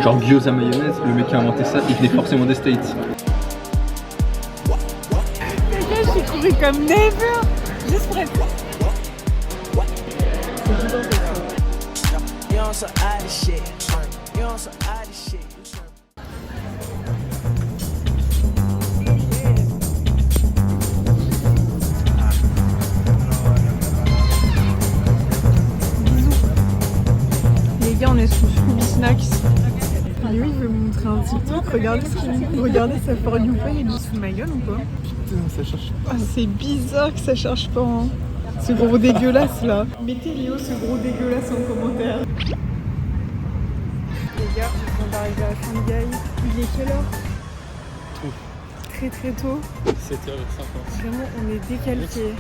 Genre gyoza mayonnaise, le mec qui a inventé ça, il venait forcément des States. Les gars, j'ai couru comme never. Juste pour être... Les gars, on est sous Scooby Snacks. Léo, il veut me montrer un TikTok. Regardez ce qu'il dit. Regardez sa For You Page. Il est sous ma gueule ou quoi? Putain, ça cherche pas. Ah, c'est bizarre que ça cherche pas. Hein. Ce gros dégueulasse là. Mettez Léo ce gros dégueulasse en commentaire. Les gars, on vient d'arriver à Shanghai. Il est quelle heure? Très très tôt. 7h50. Vraiment, on est décalqués.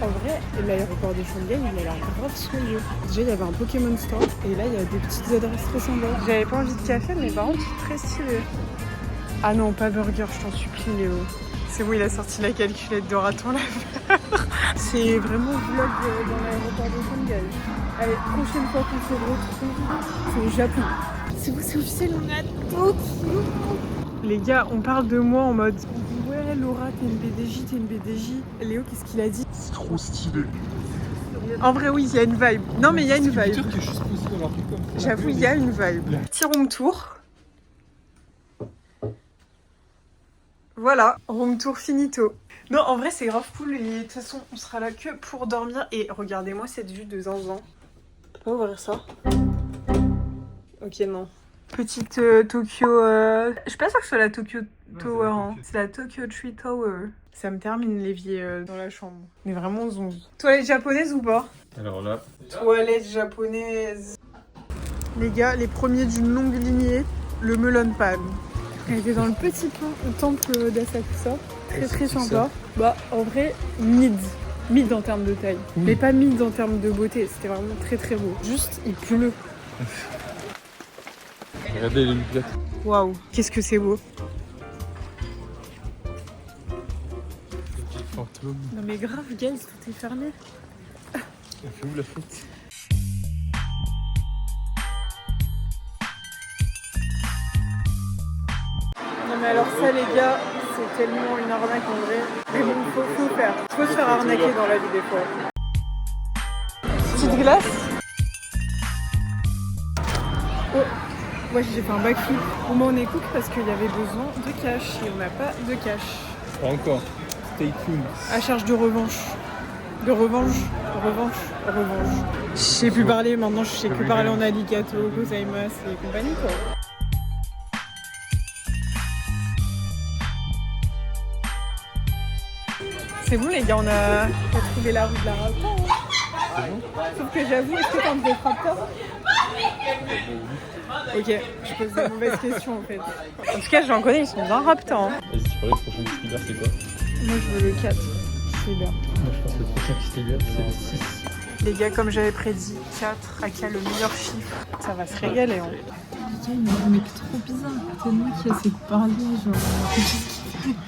En vrai, l'aéroport de Shanghai, il a l'air grave soyeux. Déjà, il y avait un Pokémon Store et là, il y a des petites adresses très sympas. J'avais pas envie de café, mais par contre, c'est très stylé. Ah non, pas burger, je t'en supplie, Léo. C'est bon, il a sorti la calculette de raton laveur. C'est vraiment vlog dans l'aéroport de Shanghai. Allez, prochaine fois qu'on se retrouve, c'est au Japon. C'est bon, c'est officiel, on a Tokyo. Les gars, on parle de moi en mode ouais, Laura, t'es une BDJ, t'es une BDJ. Léo, qu'est-ce qu'il a dit? C'est trop stylé. En vrai, oui, il y a une vibe. Non, mais il y a une vibe. C'est que je suis supposé dans un truc comme ça. J'avoue, il y a une vibe. Petit room tour. Voilà, room tour finito. Non, en vrai, c'est grave cool. Et de toute façon, on sera là que pour dormir. Et regardez-moi cette vue de zinzin. Je peux pas ouvrir ça? Ok, non. Petite Tokyo... Je suis pas sûre que ce soit la Tokyo Tower. Hein. C'est la Tokyo Tree Tower. Ça me termine l'évier dans la chambre. Mais vraiment zonzi. Toilette japonaise ou pas? Alors là... Toilette japonaise. Les gars, les premiers d'une longue lignée, le Melon Palm. On était dans le petit temple d'Asakusa. Très très sympa. Bah en vrai, mid. Mid en termes de taille. Oui. Mais pas mid en termes de beauté. C'était vraiment très très beau. Juste, il pleut. Regardez les lunettes. Waouh, qu'est-ce que c'est beau. Fantôme. Non mais grave, Gaël, tout est fermé. Elle fait où la fête? Non mais alors ça les gars, c'est tellement une arnaque en vrai. Mais bon, faut faire. Faut se faire arnaquer dans la vie des fois. Petite glace. Oh, ouais, j'ai fait un backflip. Au moins on est cook parce qu'il y avait besoin de cash et on n'a pas de cash. Pas encore. Stay tuned. À charge de revanche. De revanche. Je sais plus parler maintenant, je sais que parler en aligato, gozaimasu et compagnie quoi. C'est bon les gars, on a trouvé la rue de la Raptor. Hein. Sauf que j'avoue, est-ce que t'as envie d'être Raptor? Ok, je pose des mauvaises questions en fait. En tout cas, j'en connais, ils sont bien Raptor. Hein. Vas-y, tu parlais, le prochain Kiss c'est quoi? Moi je veux le 4, c'est bien. Moi je pense que le prochain Kiss c'est le 6. Les gars, comme j'avais prédit, 4 à qui a le meilleur chiffre. Ça va se régaler. Hein. Les gars, il y a un mec trop bizarre. Tellement qu'il essaie de parler, genre...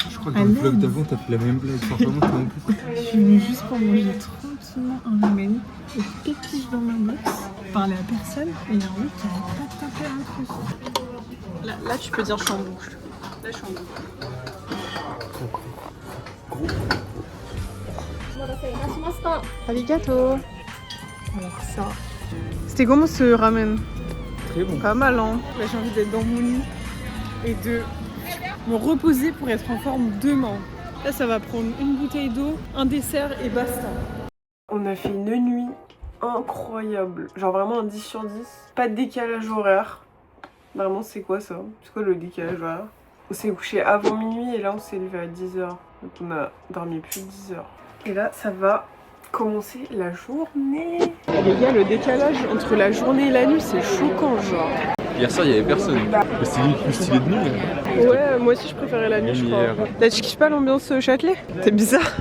Je crois que dans le vlog d'avant, t'as fait la même blague. Enfin, vraiment, t'es en boucle. Je suis venue juste pour manger tranquillement un ramen et pépiche dans ma box, parler à personne, et il y a un mec qui n'arrête pas de taper un truc. Là, tu peux dire je suis en boucle. Là, je suis en boucle. Arigato. Alors ça... C'était comment ce ramen? Très bon. Pas mal, hein. Là, j'ai envie d'être dans mon lit et de me reposer pour être en forme demain. Là, ça va prendre une bouteille d'eau, un dessert et basta. On a fait une nuit incroyable. Genre vraiment un 10 sur 10. Pas de décalage horaire. Vraiment, c'est quoi ça? C'est quoi le décalage horaire? On s'est couché avant minuit et là, on s'est levé à 10h. Donc, on a dormi plus de 10 heures. Et là, ça va commencer la journée. Les gars, le décalage entre la journée et la nuit, c'est choquant, genre. Hier soir, il n'y avait personne. C'est lui plus stylé de nous. Ouais, moi aussi je préférais la nuit, je crois. Là, tu kiffes pas l'ambiance Châtelet? C'est bizarre.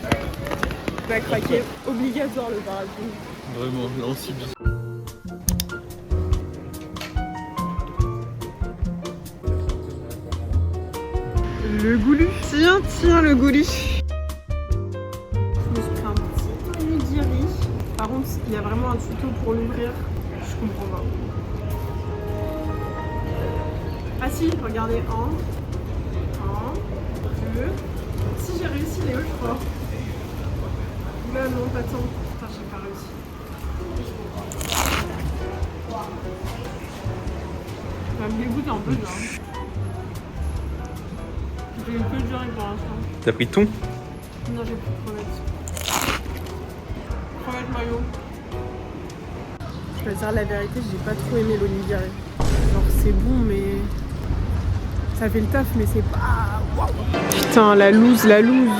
Tu vas craquer. Obligatoire le parapluie. Vraiment, là on subit. Le goulu. Tiens, le goulu. Je me suis fait un petit onigiri. Par contre, il y a vraiment un tuto pour l'ouvrir. Je comprends pas. Si, regardez, 1, 2. Si, j'ai réussi, Léo, je crois. Là, non, pas tant. Putain, j'ai pas réussi. Ça me dégoûte un peu, là. J'ai eu que de durée pour l'instant. T'as pris ton? Non, j'ai plus de crevettes. Crevettes maillot. Je vais dire la vérité, j'ai pas trop aimé l'onigiri. Genre, c'est bon, mais. Ça fait le taf, mais c'est pas. Waouh! Putain, la loose, la loose.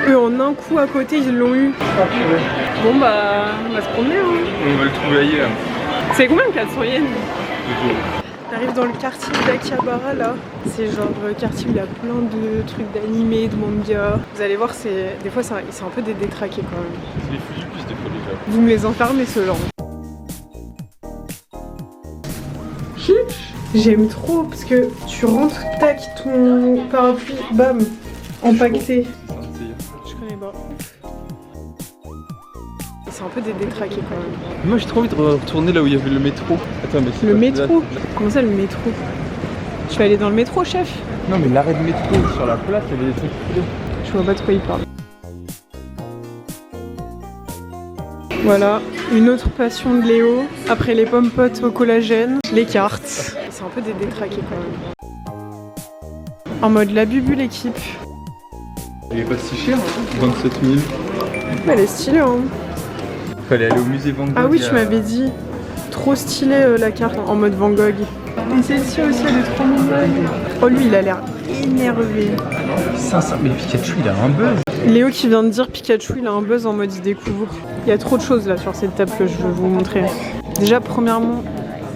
Eux, en un coup à côté, ils l'ont eu. Bon, bah, on va se promener, hein. On va le trouver ailleurs. C'est combien 400 yens? On arrive dans le quartier d'Akihabara là. C'est genre le quartier où il y a plein de trucs d'animé, de manga. Vous allez voir, des fois c'est un peu des détraqués quand même. C'est les fous du plus des fois déjà. Vous me les enfermez ceux-là. J'aime trop parce que tu rentres, tac, ton parapluie, bam, empaqueté. Je connais pas. C'est un peu des détraqués quand même. Moi j'ai trop envie de retourner là où il y avait le métro. Attends, mais c'est Le pas métro? là. Comment ça le métro? Tu vas aller dans le métro, chef? Non mais l'arrêt de métro sur la place, il y avait des trucs. Je vois pas de quoi il parle. Voilà, une autre passion de Léo, après les pommes potes au collagène, les cartes. C'est un peu des détraqués quand même. En mode la bubu l'équipe. Il est pas si cher, hein, 27 000. Elle est stylée hein. Fallait aller au musée Van Gogh. Ah oui, tu m'avais dit. Trop stylée la carte en mode Van Gogh. Et celle-ci aussi elle est trop mignonne. Oh lui il a l'air énervé. 500, mais Pikachu il a un buzz. Léo qui vient de dire Pikachu il a un buzz en mode il découvre. Il y a trop de choses là sur cette table que je vais vous montrer. Déjà premièrement,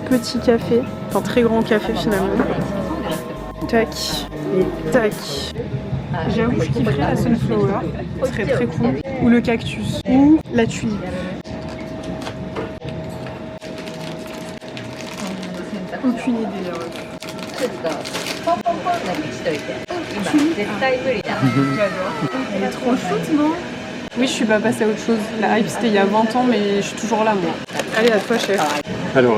petit café, enfin très grand café finalement. Tac et tac. J'avoue je kifferais la sunflower, ce serait très cool. Ou le cactus, ou la tulipe. Aucune idée là. J'adore. Elle est trop chouette, non? Oui, je suis pas passée à autre chose. La hype c'était il y a 20 ans, mais je suis toujours là moi. Allez, à toi, chef. Alors.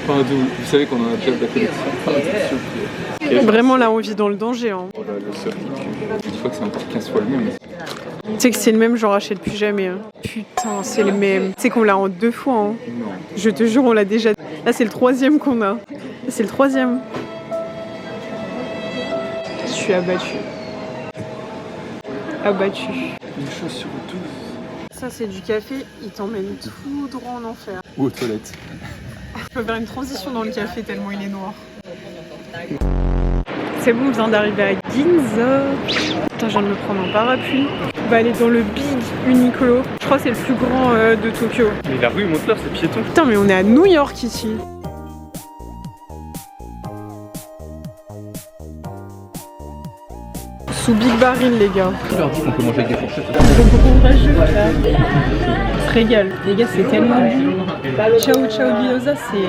Enfin, vous savez qu'on en a déjà de la collection. Vraiment là, on vit dans le danger. Hein. Oh là, le seul une fois que c'est encore 15 fois le même. Tu sais que c'est le même, j'en rachète plus jamais. Hein. Putain, c'est le même. Tu sais qu'on l'a en 2 fois. Hein. Non. Je te jure, on l'a déjà. Là, c'est le 3e qu'on a. C'est le 3e. Je suis abattue. Abattue. Une chose sur 12. Ça, c'est du café. Il t'emmène tout droit en enfer. Ou aux toilettes. Je peux faire une transition dans le café tellement il est noir. C'est bon, on vient d'arriver à Ginza. Putain, je viens de me prendre un parapluie. On va aller dans le Big Uniqlo. Je crois que c'est le plus grand de Tokyo. Mais la rue Montclair, c'est piéton. Putain, mais on est à New York ici. Sous Big Barrel, les gars. Qui leur dit qu'on peut manger avec des fourchettes? Courageux, là. On se régale. Les gars, c'est tellement bon. Ciao Ciao Gyoza, c'est...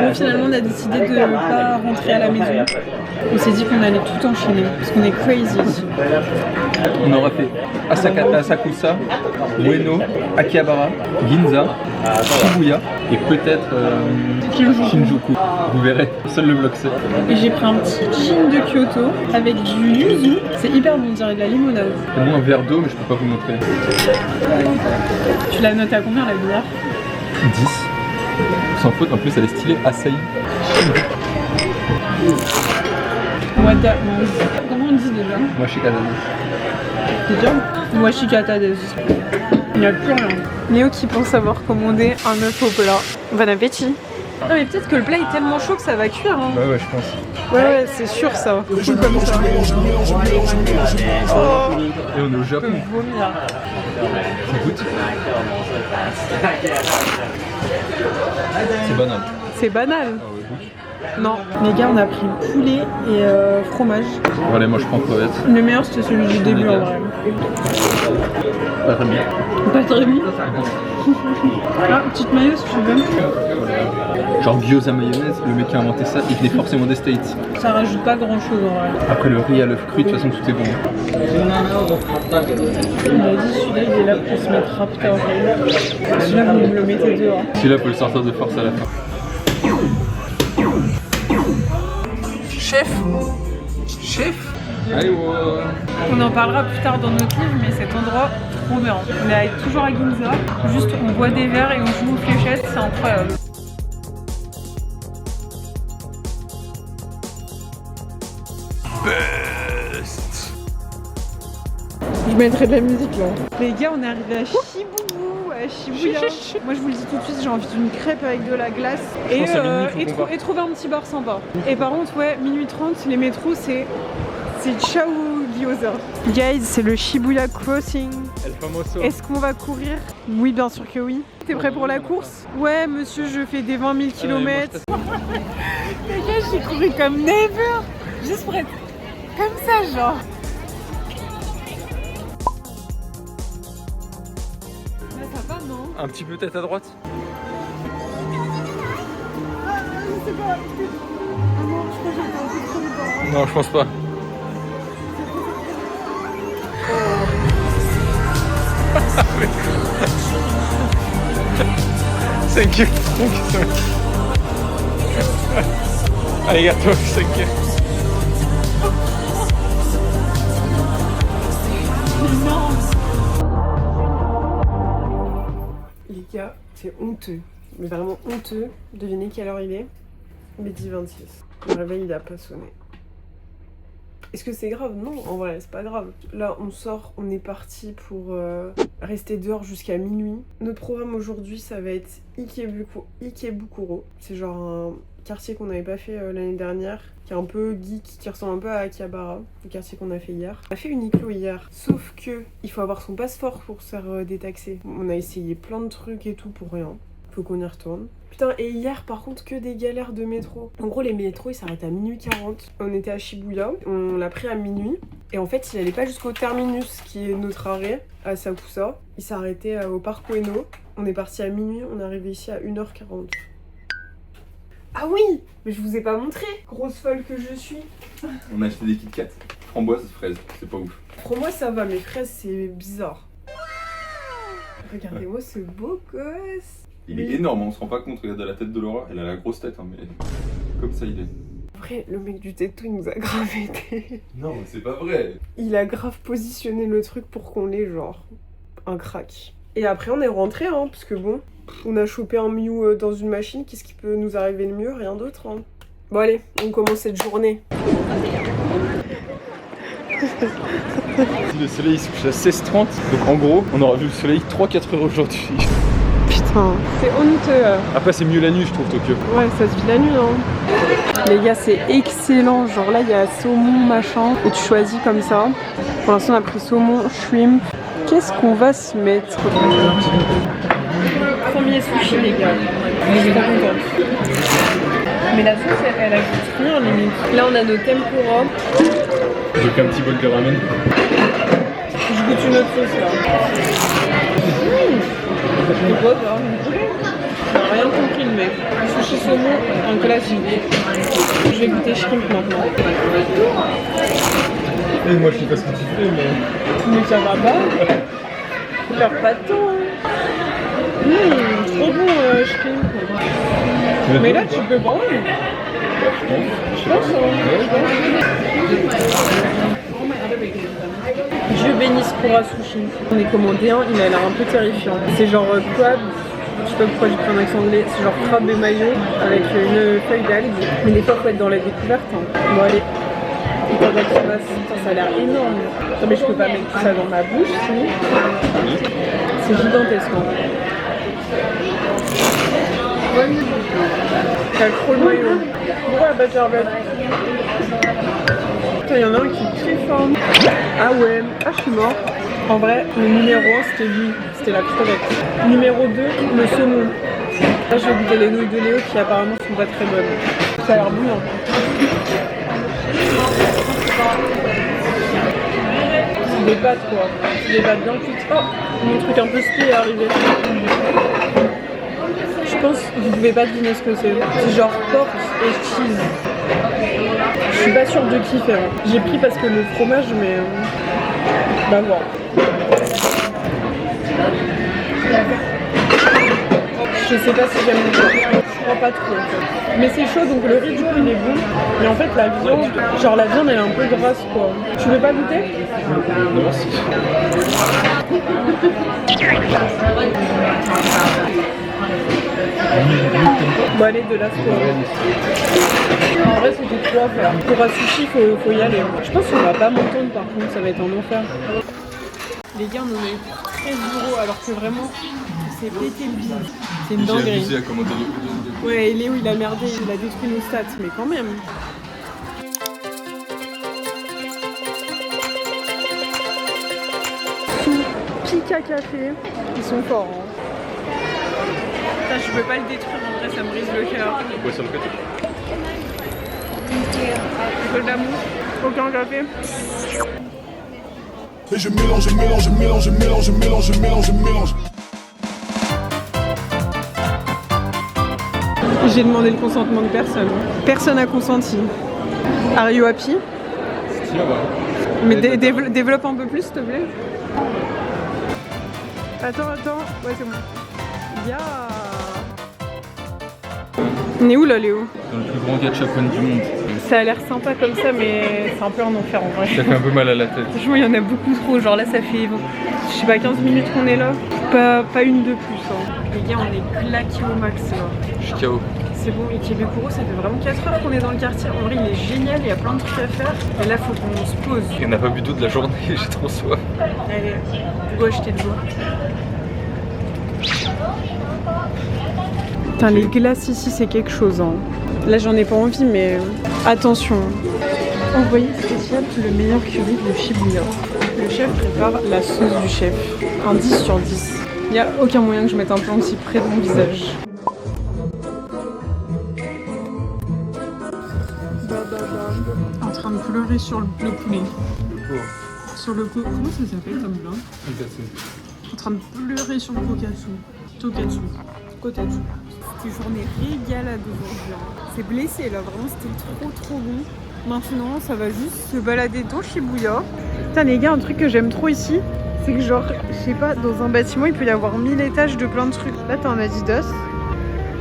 Bon, finalement, on a décidé de ne pas rentrer à la maison. On s'est dit qu'on allait tout enchaîner, parce qu'on est crazy. On aura fait Asakusa, Ueno, Akihabara, Ginza, Shibuya et peut-être Shinjuku. Vous verrez, seul le bloc 7. Et j'ai pris un petit gin de Kyoto avec du yuzu. C'est hyper bon, on dirait de la limonade. C'est bon un verre d'eau, mais je peux pas vous montrer. Tu l'as noté à combien la bière? 10. Sans faute, en plus elle est stylée, Asahi. Comment on dit déjà? Moi je suis canadien. Déjà? Moi je suis katades. Il n'y a plus rien. Léo qui pense avoir commandé un œuf au plat. Bon appétit. Non mais peut-être que le plat est tellement chaud que ça va cuire hein. Ouais je pense. Ouais c'est sûr ça. Tout comme ça. Oh. Et on est au Japon. Vomir. Ça goûte. C'est banal. C'est banal. Ah ouais, goûte. Non. Les gars on a pris poulet et fromage. Bon, allez, moi je prends crevette. Le meilleur c'était celui du début en vrai. Pas très bien. Pas très bien. Ah, petite mayo si tu veux. Genre gyoza mayonnaise, le mec qui a inventé ça, il venait forcément des States. Ça rajoute pas grand chose en vrai. Après le riz à l'œuf cru, de toute façon tout est bon. Il m'a dit celui-là il est là pour se mettre raptor. Celui-là vous me le mettez dehors. Celui-là faut le sortir de force à la fin. Chef. Chef. Allez, ouais. On en parlera plus tard dans notre livre, mais cet endroit, trop bien. On est toujours à Ginza, juste on boit des verres et on joue aux fléchettes, c'est incroyable. Best. Je mettrai de la musique là. Les gars, on est arrivé à Shibuya. À Shibuya. Moi je vous le dis tout de suite, j'ai envie d'une crêpe avec de la glace et trouver un petit bar sympa. Et par contre, ouais, minuit 30, les métros c'est ciao gyoza. Guys, c'est le Shibuya Crossing. El famoso. Est-ce qu'on va courir? Oui, bien sûr que oui. T'es prêt pour la course? Ouais, monsieur, je fais des 20 000 km. Les gars, j'ai couru comme never. Juste pour être comme ça, genre. Là, ça va, non? Un petit peu tête à droite. Je sais pas. Non, je crois que j'ai un peu trop de temps. Non, je pense pas. Thank you. Thank you so much. Arigato, thank you. Les gars, c'est honteux. Mais vraiment honteux. Devinez quelle heure il est? Midi 26. Le réveil, il a pas sonné. Est-ce que c'est grave? Non, en vrai, c'est pas grave. Là, on sort, on est parti pour rester dehors jusqu'à minuit. Notre programme aujourd'hui, ça va être Ikebukuro. C'est genre un quartier qu'on n'avait pas fait l'année dernière, qui est un peu geek, qui ressemble un peu à Akihabara, le quartier qu'on a fait hier. On a fait Uniqlo hier, sauf que il faut avoir son passeport pour se faire détaxer. On a essayé plein de trucs et tout pour rien. Faut qu'on y retourne. Putain, et hier par contre que des galères de métro. En gros les métros ils s'arrêtent à minuit 40. On était à Shibuya, on l'a pris à minuit. Et en fait il allait pas jusqu'au terminus qui est notre arrêt à Sakusa. Il s'arrêtait au parc Ueno. On est parti à minuit, on est arrivé ici à 1h40. Ah oui, mais je vous ai pas montré. Grosse folle que je suis. On a acheté des Kit Kat. Framboise, fraise, c'est pas ouf. Moi ça va, mais fraises c'est bizarre. Regardez-moi ce beau gosse. Il est énorme, on se rend pas compte, regarde la tête de Laura, elle a la grosse tête, hein, mais comme ça il est. Après, le mec du Teto il nous a grave aidé. Non, mais c'est pas vrai. Il a grave positionné le truc pour qu'on l'ait, genre, un crack. Et après on est rentré, hein, parce que bon, on a chopé un Mew dans une machine, qu'est-ce qui peut nous arriver de mieux? Rien d'autre, hein. Bon allez, on commence cette journée. Le soleil se couche à 16h30, donc en gros, on aura vu le soleil 3-4 heures aujourd'hui. Putain, c'est honteux. Après, c'est mieux la nuit, je trouve, Tokyo. Ouais, ça se vit la nuit, hein. Les gars, c'est excellent. Genre là, il y a saumon, machin, et tu choisis comme ça. Pour l'instant, on a pris saumon, shrimp. Qu'est-ce qu'on va se mettre? Premier sushi, les gars. Je suis trop contente. Mais la sauce, elle a rien, limite. Là, on a nos tempura. J'ai qu'un petit bol de ramen. Je goûte une autre sauce, là. C'est quoi ça? J'ai rien compris le mec. Sushi saumon, un classique. Je vais goûter shrimp maintenant. Et moi je sais pas ce que tu fais Mais ça va pas. Faut faire pas de temps. Trop bon shrimp. Mais là tu peux pas. Je pense. Dieu bénisse Kura Sushi. On est commandé un, il a l'air un peu terrifiant. C'est genre crab, je sais pas pourquoi j'ai pris un accent anglais, c'est genre crabe et maillot avec une feuille d'algue. Mais des fois faut être dans la découverte. Hein. Bon allez, ça a l'air énorme. Non mais je peux pas mettre tout ça dans ma bouche sinon. C'est gigantesque. Hein. T'as trop le maillot. Ouais bah j'ai putain, il y en a un qui kiffe. Hein. Ah ouais, ah je suis mort. En vrai, le numéro 1 c'était lui, c'était la crevette. Numéro 2, le saumon. Là je vais goûter les nouilles de Léo qui apparemment sont pas très bonnes. Ça a l'air bouillant. C'est des pâtes quoi. C'est des pâtes bien cuites. Oh, mon truc un peu spé est arrivé. Je pense que vous pouvez pas deviner ce que c'est. C'est genre pork et cheese. Je suis pas sûre de kiffer. Hein. J'ai pris parce que le fromage, mais bah voilà. Je sais pas si j'aime bien. Je crois pas trop en fait. Mais c'est chaud donc le riz du coup il est bon. Mais en fait la viande, genre la viande elle est un peu grasse quoi. Tu veux pas goûter? Non, merci. Bon allez de la square. En vrai c'était trop à faire. Pour un sushi faut y aller. Je pense qu'on va pas m'entendre par contre, ça va être un enfer. Les gars on en a eu pour 13 € alors que vraiment c'est pété le bide. C'est une dinguerie. J'ai abusé à commenter les vidéos. Ouais et Léo il a merdé, il a détruit nos stats mais quand même. Pika Café, ils sont forts hein. Putain, je peux pas le détruire en vrai, ça me brise le cœur. On boit sur le côté. Un peu d'amour, aucun café. Et je mélange, je mélange, je mélange, je mélange, je mélange, je mélange, je mélange. J'ai demandé le consentement de personne. Personne n'a consenti. Are you happy? Tiens, bah. Mais développe un peu plus s'il te plaît. Attends. Ouais c'est bon. Yeah. On est où là Léo? Dans le plus grand gachapon du monde. Ça a l'air sympa comme ça mais c'est un peu un enfer en vrai. Ça fait un peu mal à la tête. Franchement il y en a beaucoup trop, genre là ça fait je sais pas 15 minutes qu'on est là. Pas une de plus hein. Les gars on est claqués au max là. Je suis KO. C'est bon, Ikebukuro, ça fait vraiment 4 heures qu'on est dans le quartier. En vrai, il est génial, il y a plein de trucs à faire. Et là, faut qu'on se pose. Et on n'a pas bu d'eau de la journée, j'ai trop soif. Allez, go acheter de l'eau. Putain, les glaces ici, c'est quelque chose. Hein. Là, j'en ai pas envie, mais attention. Envoyé spécial, le meilleur curry de Shibuya. Le chef prépare la sauce du chef. Un 10 sur 10. Il n'y a aucun moyen que je mette un plan aussi près de mon visage. En train de pleurer sur le poulet. Sur le comment ça s'appelle comme blanc? En train de pleurer sur le Tokatsu. C'était journée régalade aujourd'hui. C'est blessé là, vraiment c'était trop bon. Maintenant ça va juste se balader dans Shibuya. Putain les gars, un truc que j'aime trop ici, c'est que genre, je sais pas, dans un bâtiment il peut y avoir 1000 étages de plein de trucs. Là t'as un Adidas.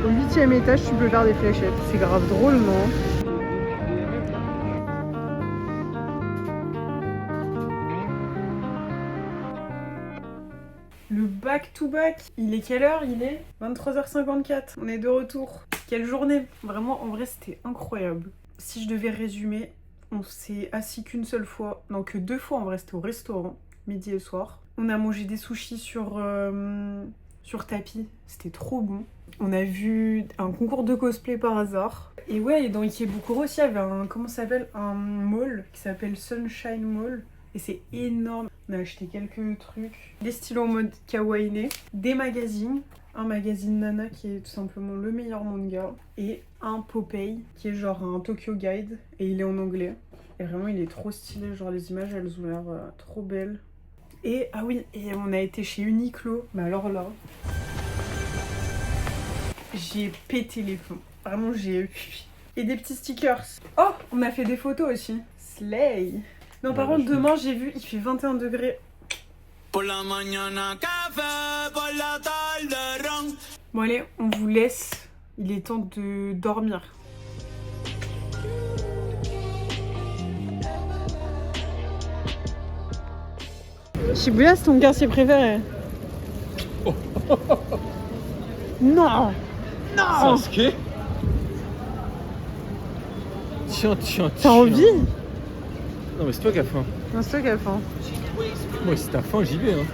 Au 8e étage tu peux faire des fléchettes. C'est grave drôle non? Le back to back, il est quelle heure? Il est 23h54, on est de retour. Quelle journée! Vraiment, en vrai, c'était incroyable. Si je devais résumer, on s'est assis qu'une seule fois, non que 2 fois en vrai, c'était au restaurant, midi et soir. On a mangé des sushis sur tapis, c'était trop bon. On a vu un concours de cosplay par hasard. Et ouais, dans Ikebukuro aussi, il y avait un mall qui s'appelle Sunshine Mall. Et c'est énorme. On a acheté quelques trucs. Des stylos en mode kawaii, des magazines. Un magazine Nana qui est tout simplement le meilleur manga. Et un Popeye qui est genre un Tokyo Guide. Et il est en anglais. Et vraiment il est trop stylé. Genre les images elles ont l'air trop belles. Et ah oui, et on a été chez Uniqlo. Mais alors là, j'ai pété les plombs. Vraiment j'ai... Et des petits stickers. Oh, on a fait des photos aussi. Slay. Non, par contre, demain, j'ai vu, il fait 21 degrés. Bon, allez, on vous laisse. Il est temps de dormir. Shibuya, c'est ton quartier préféré? Non! Non! Sasuke. Tiens. T'as envie? Non mais c'est toi qui as faim. Non, c'est toi qui as faim. Moi si t'as faim j'y vais hein.